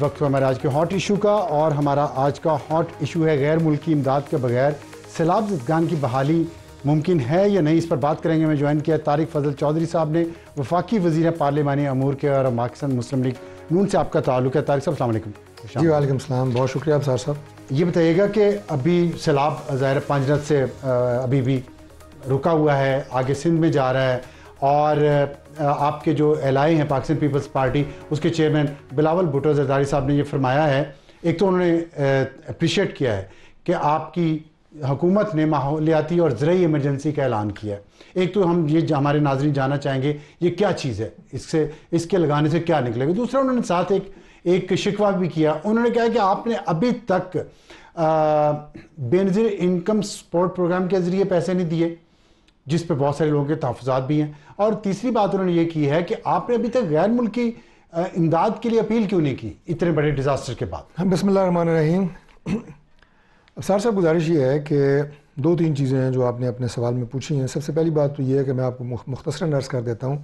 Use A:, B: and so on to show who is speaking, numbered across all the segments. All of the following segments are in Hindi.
A: वक्त हुआ हमारे आज के हॉट इशू का, और हमारा आज का हॉट इशू है गैर मुल्की इमदाद के बगैर सैलाब ज़दगान की बहाली मुमकिन है या नहीं। इस पर बात करेंगे। मैं ज्वाइन किया तारिक फजल चौधरी साहब ने, वफाकी वज़ीर पार्लिमानी अमूर के और पाकिस्तान मुस्लिम लीग नून से आपका ताल्लुक़ है। तारिक साहब अस्सलाम वालेकुम।
B: जी वालेकुम सलाम, बहुत शुक्रिया अफसार साहब।
A: ये बताइएगा कि अभी सैलाब ज़ाहिर पांचनत से अभी भी रुका हुआ है, आगे सिंध में जा रहा है, और आपके जो एलआई हैं पाकिस्तान पीपल्स पार्टी, उसके चेयरमैन बिलावल भुट्टो जरदारी साहब ने ये फरमाया है। एक तो उन्होंने अप्रिशिएट किया है कि आपकी हुकूमत ने माहौलियाती और ज़रई इमरजेंसी का ऐलान किया है। एक तो हम ये हमारे नाज़रीन जानना चाहेंगे ये क्या चीज़ है, इसके लगाने से क्या निकलेगा। दूसरा उन्होंने साथ एक शिकवा भी किया। उन्होंने कहा कि आपने अभी तक बेनज़ीर इनकम सपोर्ट प्रोग्राम के ज़रिए पैसे नहीं दिए, जिस पे बहुत सारे लोगों के तहफ़्फ़ुज़ात भी हैं। और तीसरी बात उन्होंने ये की है कि आपने अभी तक गैर मुल्की इमदाद के लिए अपील क्यों नहीं की इतने बड़े डिज़ास्टर के बाद।
B: हम बिस्मिल्लाहिर्रहमानिर्रहीम। अफसार साहब, गुजारिश ये है कि दो तीन चीज़ें हैं जो आपने अपने सवाल में पूछी हैं। सबसे पहली बात तो ये है कि मैं आपको मुख्तसरन अर्ज़ कर देता हूँ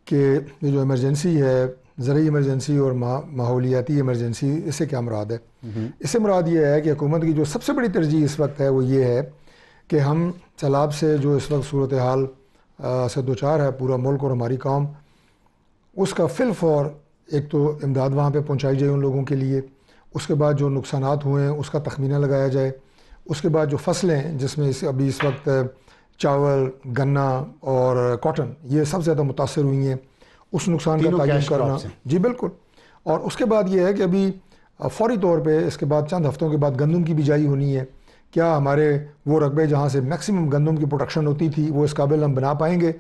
B: कि ये जो इमरजेंसी है, ज़रूरी इमरजेंसी और माहौलियाती इमरजेंसी, इससे क्या मुराद है। इससे मुराद ये है कि हुकूमत की जो सबसे बड़ी तरजीह इस वक्त है वो ये है कि हम सैलाब से जो इस वक्त सूरत हाल से दो चार है पूरा मुल्क और हमारी कौम, उसका फिलफौर एक तो इमदाद वहाँ पे पहुँचाई जाए उन लोगों के लिए। उसके बाद जो नुकसानात हुए हैं उसका तखमीना लगाया जाए। उसके बाद जो फसलें हैं जिसमें अभी इस वक्त चावल, गन्ना और कॉटन, ये सबसे ज़्यादा मुतासर हुई हैं, उस नुकसान का तयन करना। जी बिल्कुल। और उसके बाद ये है कि अभी फ़ौरी तौर पे इसके बाद चंद हफ्तों के बाद गंदम की बिजाई होनी है। क्या हमारे वो रकबे जहाँ से मैक्सिमम गंदम की प्रोडक्शन होती थी वो इस काबिल हम बना पाएंगे,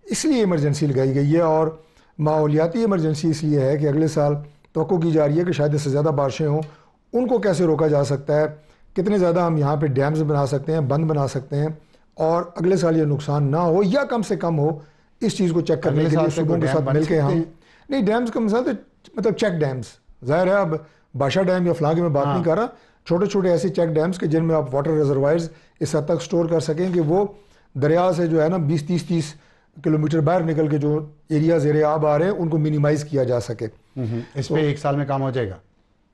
B: इसलिए इमरजेंसी लगाई गई है। और माहौलियाती इमरजेंसी इसलिए है कि अगले साल तवक्को की जा रही है कि शायद इससे ज़्यादा बारिशें हों, उनको कैसे रोका जा सकता है, कितने ज़्यादा हम यहाँ पे डैम्स बना सकते हैं, बंद बना सकते हैं, और अगले साल ये नुकसान ना हो या कम से कम हो, इस चीज़ को चेक करने के लिए सूबों के साथ मिलकर हम नहीं डैम्स का मिसाल तो मतलब चेक डैम्स, ज़ाहिर है अब बादशाह डैम या फलां की मैं बात नहीं कर रहा, छोटे छोटे ऐसे चेक डैम्स के जिनमें आप वाटर रिजर्वायर्स इस हद तक स्टोर कर सकें कि वो दरिया से जो है ना 20-30 किलोमीटर बाहर निकल के जो एरिया ज़ेरे आब आ रहे हैं उनको मिनिमाइज़ किया जा सके।
A: इस पे एक साल में काम हो जाएगा।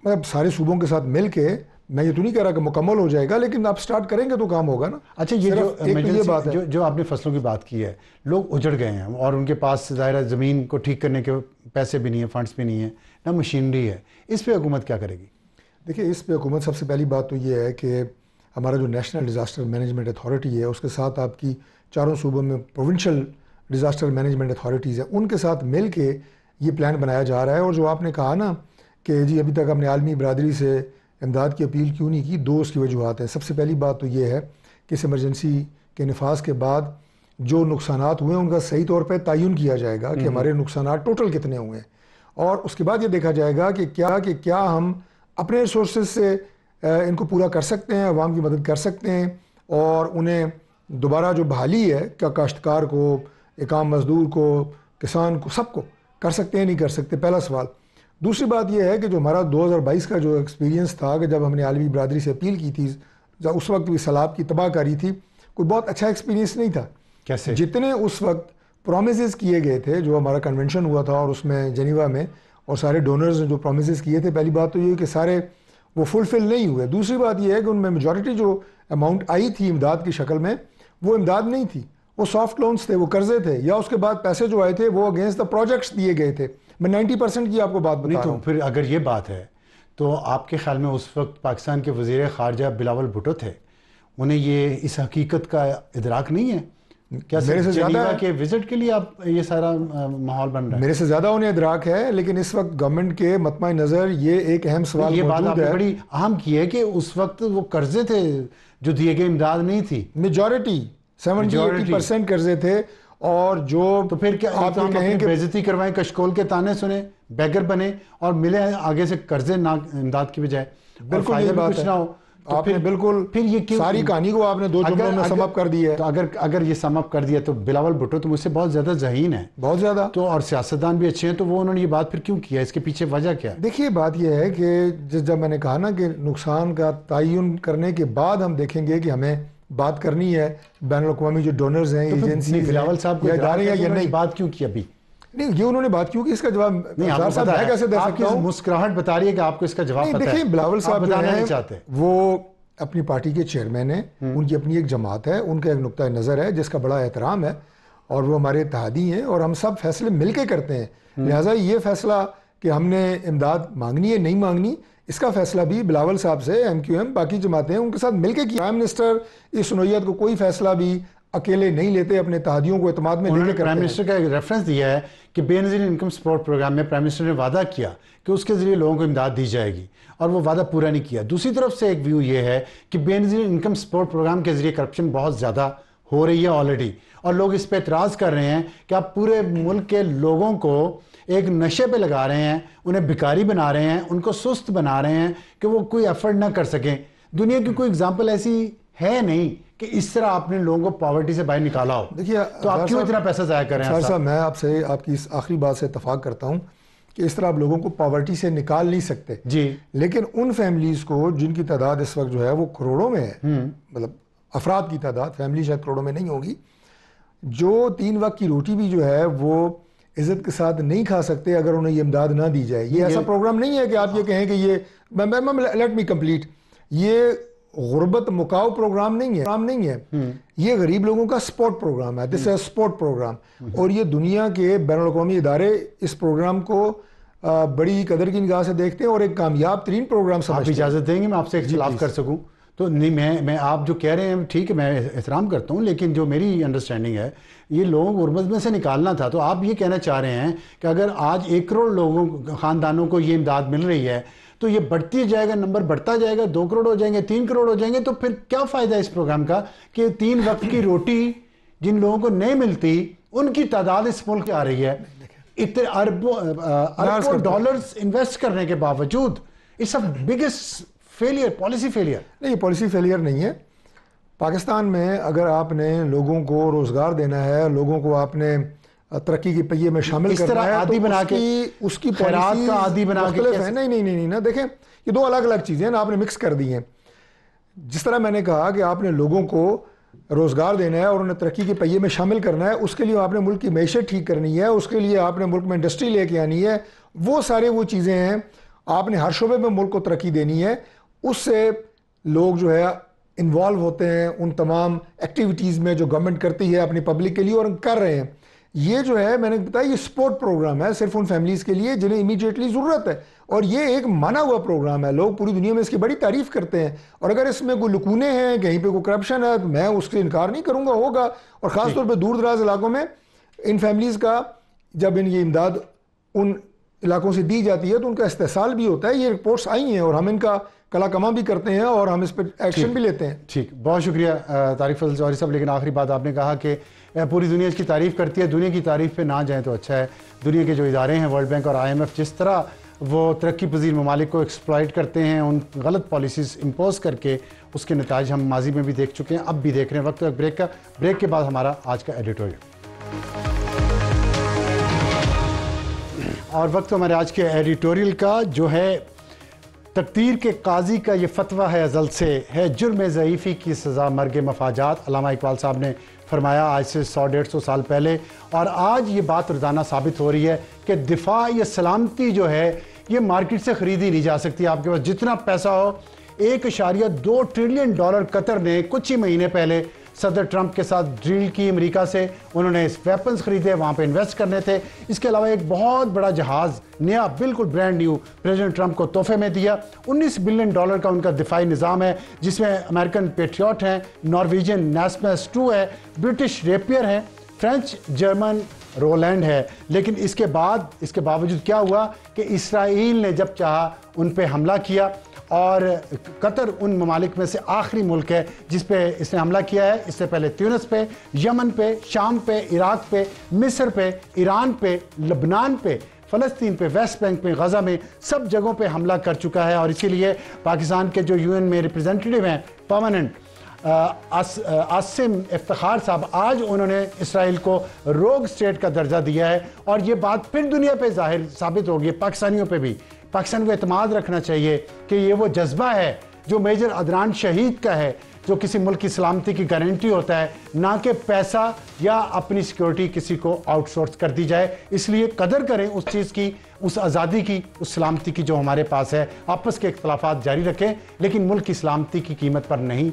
B: मतलब सारे सूबों के साथ मिल के, मैं ये तो नहीं कह रहा कि मुकम्मल हो जाएगा, लेकिन आप स्टार्ट करेंगे तो काम होगा ना।
A: अच्छा, ये ये बात है जो आपने फसलों की बात की है, लोग उजड़ गए हैं और उनके पास ज़ाहिर ज़मीन को ठीक करने के पैसे भी नहीं है, फंड्स भी नहीं है, ना मशीनरी है। इस पर हुकूमत क्या करेगी?
B: देखिए, इस पे हुकूमत सबसे पहली बात तो ये है कि हमारा जो नेशनल डिज़ास्टर मैनेजमेंट अथॉरिटी है, उसके साथ आपकी चारों सूबों में प्रोविंशियल डिज़ास्टर मैनेजमेंट अथॉरिटीज़ है, उनके साथ मिल के ये प्लान बनाया जा रहा है। और जो आपने कहा ना कि जी अभी तक हमने आलमी बरादरी से इमदाद की अपील क्यों नहीं की, दो उसकी वजूहत हैं। सबसे पहली बात तो ये है कि इस इमरजेंसी के नफाज के बाद जो नुकसानात हुए हैं उनका सही तौर पर तयन किया जाएगा कि हमारे नुकसानात टोटल कितने हुए हैं, और उसके बाद ये देखा जाएगा कि क्या हम अपने रिसोर्सेज से इनको पूरा कर सकते हैं, अवाम की मदद कर सकते हैं, और उन्हें दोबारा जो बहाली है क्या काश्तकार को, एकाम मजदूर को, किसान को, सबको कर सकते हैं नहीं कर सकते, पहला सवाल। दूसरी बात यह है कि जो हमारा 2022 का जो एक्सपीरियंस था कि जब हमने आलमी बरादरी से अपील की थी, जब उस वक्त भी सैलाब की तबाहकारी थी, कोई बहुत अच्छा एक्सपीरियंस नहीं था।
A: कैसे?
B: जितने उस वक्त प्रोमिस किए गए थे, जो हमारा कन्वेंशन हुआ था और उसमें जेनीवा में, और सारे डोनर्स ने जो प्रोमिस किए थे, पहली बात तो ये कि सारे वो फुलफिल नहीं हुए। दूसरी बात यह है कि उनमें मेजॉरिटी जो अमाउंट आई थी इमदाद की शक्ल में, वो इमदाद नहीं थी, वो सॉफ्ट लोन्स थे, वो कर्जे थे, या उसके बाद पैसे जो आए थे वो अगेंस्ट द प्रोजेक्ट्स दिए गए थे। मैं 90% की आपको बात बता रहा हूं।
A: फिर अगर ये बात है तो आपके ख्याल में उस वक्त पाकिस्तान के वज़ीर ख़ारजा बिलावल भुट्टो थे, उन्हें ये इस हकीकत का इदराक नहीं है? क्या
B: मेरे से ज़्यादा
A: के विजिट के लिए आप ये सारा माहौल बन रहा है?
B: मेरे से ज़्यादा उन्हें इदराक है, लेकिन इस वक्त गवर्नमेंट के मतमा नज़र ये एक अहम सवाल
A: ये बात आपने
B: है।
A: बड़ी अहम की है कि उस वक्त वो कर्जे थे जो दिए गए, इमदाद नहीं थी।
B: मेजॉरिटी 70-80% कर्जे थे, और जो
A: तो फिर क्या आप कहें कि बेइज्जती करवाएं, कशकोल के ताने सुने, बैगर बने और मिले आगे से कर्जे ना इमदाद की बजाय?
B: बिल्कुल ये बात है।
A: ना हो तो
B: आपने बिल्कुल
A: फिर ये क्यों
B: सारी कहानी को आपने दो जुमलों में समअप कर दी है।
A: तो अगर ये समअप कर दिया तो बिलावल भुट्टो तो मुझसे बहुत ज्यादा ज़हीन है,
B: बहुत ज्यादा,
A: तो और सियासतदान भी अच्छे हैं, तो वो उन्होंने ये बात फिर क्यों किया? इसके पीछे वजह क्या है?
B: देखिए, बात यह है कि जब मैंने कहा ना कि नुकसान का तयन करने के बाद हम देखेंगे कि हमें बात करनी है बैनुल अक़वामी जो डोनर्स हैं, एजेंसी,
A: बिलावल साहब को
B: इदारे हैं या नहीं।
A: बात क्यों की अभी?
B: नहीं, ये उन्होंने बात क्यों की, इसका जवाब
A: नहीं आपको
B: साहब मैं कैसे दे सकता हूं?
A: मुस्कुराहट बता रही है कि आपको इसका जवाब पता है।
B: देखिए, बिलावल साहब जो
A: हैं
B: वो अपनी पार्टी के चेयरमैन हैं, उनकी अपनी एक जमात है, उनका एक नुक्ता नज़र है जिसका बड़ा एहतराम है और वो हमारे इत्तेहादी हैं और हम सब फैसले मिलके करते हैं। लिहाजा ये फैसला कि हमने इमदाद मांगनी है नहीं मांगनी, इसका फैसला भी बिलावल साहब से MQM बाकी जमातें उनके साथ मिलके किया। प्राइम मिनिस्टर इस नोयत को कोई फैसला भी अकेले नहीं लेते, अपने इत्तेहादियों को इत्तेमाद में लेके करते हैं।
A: प्राइम मिनिस्टर का एक रेफरेंस दिया है कि बेनज़ीर इनकम सपोर्ट प्रोग्राम में प्राइम मिनिस्टर ने वादा किया कि उसके जरिए लोगों को इमदाद दी जाएगी और वो वादा पूरा नहीं किया। दूसरी तरफ से एक व्यू ये है कि बेनज़ीर इनकम सपोर्ट प्रोग्राम के जरिए करप्शन बहुत ज़्यादा हो रही है ऑलरेडी, और लोग इस पर एतराज़ कर रहे हैं कि आप पूरे मुल्क के लोगों को एक नशे पे लगा रहे हैं, उन्हें भिखारी बना रहे हैं, उनको सुस्त बना रहे हैं कि वो कोई एफर्ट ना कर सकें। दुनिया की कोई एग्जाम्पल ऐसी है नहीं कि इस तरह आपने लोगों को पॉवर्टी से बाहर निकाला हो।
B: देखिए,
A: तो आप क्यों इतना पैसा ज़ाया कर रहे हैं?
B: साहब, मैं आपसे आपकी इस आखिरी बात से इत्तफाक करता हूँ कि इस तरह आप लोगों को पॉवर्टी से निकाल नहीं सकते
A: जी,
B: लेकिन उन फैमिलीज़ को जिनकी तादाद इस वक्त जो है वो करोड़ों में है, मतलब अफराद की तादाद, फैमिली शायद करोड़ों में नहीं होगी, जो 3 वक्त की रोटी भी जो है वो इज़्ज़त के साथ नहीं खा सकते अगर उन्हें ये इमदाद ना दी जाए। ये ऐसा प्रोग्राम नहीं है कि आप ये कहें कि ये लेट मी कंप्लीट, ये गुर्बत मुकाव प्रोग्राम नहीं है, ये गरीब लोगों का स्पोर्ट प्रोग्राम है। दिस इज स्पोर्ट प्रोग्राम, और ये दुनिया के बैनुल-अक़वामी इदारे इस प्रोग्राम को बड़ी कदर की निगाह से देखते हैं और एक कामयाब तरीन प्रोग्राम समझते हैं।
A: आप इजाज़त देंगे मैं आपसे इख्तिलाफ कर सकूं? तो नहीं, मैं आप जो कह रहे हैं ठीक है, मैं एहतराम करता हूँ, लेकिन जो मेरी अंडरस्टैंडिंग है ये लोगों को गुर्बत में से निकालना था। तो आप ये कहना चाह रहे हैं कि अगर आज 1 करोड़ लोगों ख़ानदानों को ये इमदाद मिल रही है तो ये बढ़ती जाएगा, नंबर बढ़ता जाएगा, 2 करोड़ हो जाएंगे, 3 करोड़ हो जाएंगे, तो फिर क्या फ़ायदा इस प्रोग्राम का कि 3 वक्त की रोटी जिन लोगों को नहीं मिलती उनकी तादाद इस मुल्क में आ रही है। इतने अरबों डॉलर्स इन्वेस्ट करने के बावजूद it's a biggest failure, policy failure.
B: नहीं, पॉलिसी फेलियर नहीं है। पाकिस्तान में अगर आपने लोगों को रोज़गार देना है, लोगों को आपने तरक्की के पहिए में शामिल करना है,
A: आदि
B: तो
A: बना के
B: उसकी
A: खैरात का आदि बना के
B: है। नहीं ना, देखें ये 2 अलग अलग चीज़ें हैं ना, आपने मिक्स कर दी हैं। जिस तरह मैंने कहा कि आपने लोगों को रोज़गार देना है और उन्हें तरक्की के पहिए में शामिल करना है, उसके लिए आपने मुल्क की मैशत ठीक करनी है, उसके लिए आपने मुल्क में इंडस्ट्री लेके आनी है, वो सारे वो चीज़ें हैं। आपने हर शोबे में मुल्क को तरक्की देनी है, उससे लोग जो है इन्वॉल्व होते हैं उन तमाम एक्टिविटीज़ में जो गवर्नमेंट करती है अपनी पब्लिक के लिए, और कर रहे हैं। ये जो है मैंने बताया ये सपोर्ट प्रोग्राम है सिर्फ उन फैमिलीज़ के लिए जिन्हें इमीडिएटली ज़रूरत है, और ये एक माना हुआ प्रोग्राम है। लोग पूरी दुनिया में इसकी बड़ी तारीफ़ करते हैं, और अगर इसमें कोई लुकूने हैं, कहीं पे कोई करप्शन है, तो मैं उससे इनकार नहीं करूँगा, होगा। और ख़ास तौर पर दूर दराज इलाकों में इन फैमिलीज़ का जब इनकी इमदाद उन इलाकों से दी जाती है तो उनका इस्तेहसाल भी होता है। ये रिपोर्ट्स आई हैं और हम इनका कला कमा भी करते हैं और हम इस पर एक्शन भी लेते हैं।
A: ठीक, बहुत शुक्रिया तारिक फजल जौहरी साहब। लेकिन आखिरी बात आपने कहा कि पूरी दुनिया इसकी तारीफ़ करती है, दुनिया की तारीफ़ पे ना जाए तो अच्छा है। दुनिया के जो इदारे हैं, वर्ल्ड बैंक और IMF, जिस तरह वो तरक्की पजीर ममालिक को एक्सप्लॉइट करते हैं उन गलत पॉलिसीज़ इम्पोज करके, उसके नताइज हम माजी में भी देख चुके हैं, अब भी देख रहे हैं। वक्त ब्रेक का, ब्रेक के बाद हमारा आज का एडिटोरियल, और वक्त हमारे आज के एडिटोरियल का जो है तकदीर के काजी का ये फतवा है अज़ल से, है जुर्म ज़ईफ़ी की सज़ा मर्ग मफाजात। अल्लामा इकबाल साहब ने फरमाया आज से 100-150 साल पहले, और आज ये बात रोज़ाना साबित हो रही है कि दिफा या सलामती जो है ये मार्केट से ख़रीदी नहीं जा सकती। आपके पास जितना पैसा हो, 1.2 ट्रिलियन डॉलर कतर ने कुछ ही महीने पहले सदर ट्रंप के साथ डील की अमेरिका से। उन्होंने इस वेपन्स खरीदे, वहाँ पे इन्वेस्ट करने थे। इसके अलावा एक बहुत बड़ा जहाज़ नया, बिल्कुल ब्रांड न्यू, प्रेसिडेंट ट्रंप को तोहफे में दिया। 19 बिलियन डॉलर का उनका दिफाई निज़ाम है, जिसमें अमेरिकन पेट्रियट हैं, नॉर्वेजियन नेस्मस 2 है, ब्रिटिश रेपियर है, फ्रेंच जर्मन रोलैंड है। लेकिन इसके बावजूद क्या हुआ कि इसराइल ने जब चाहा उन पे हमला किया, और कतर उन ममालिक में से आखिरी मुल्क है जिस पे इसने हमला किया है। इससे पहले ट्यूनिस पे, यमन पे, शाम पे, इराक पे, मिस्र पे, ईरान पे, लबनान पे, फ़लस्तीन पे, वेस्ट बैंक पे, गज़ा में, सब जगहों पे हमला कर चुका है। और इसीलिए पाकिस्तान के जो UN में रिप्रेजेंटेटिव हैं परमानेंट, आसिम इफ्तिखार साहब, आज उन्होंने इसराइल को रोग स्टेट का दर्जा दिया है। और ये बात फिर दुनिया पे जाहिर साबित होगी, पाकिस्तानियों पे भी। पाकिस्तान को एतमाद रखना चाहिए कि ये वो जज्बा है जो मेजर अदनान शहीद का है, जो किसी मुल्क की सलामती की गारंटी होता है, ना कि पैसा या अपनी सिक्योरिटी किसी को आउटसोर्स कर दी जाए। इसलिए कदर करें उस चीज़ की, उस आज़ादी की, उस सलामती की जो हमारे पास है। आपस के इख्तलाफात जारी रखें, लेकिन मुल्क की सलामती की कीमत पर नहीं।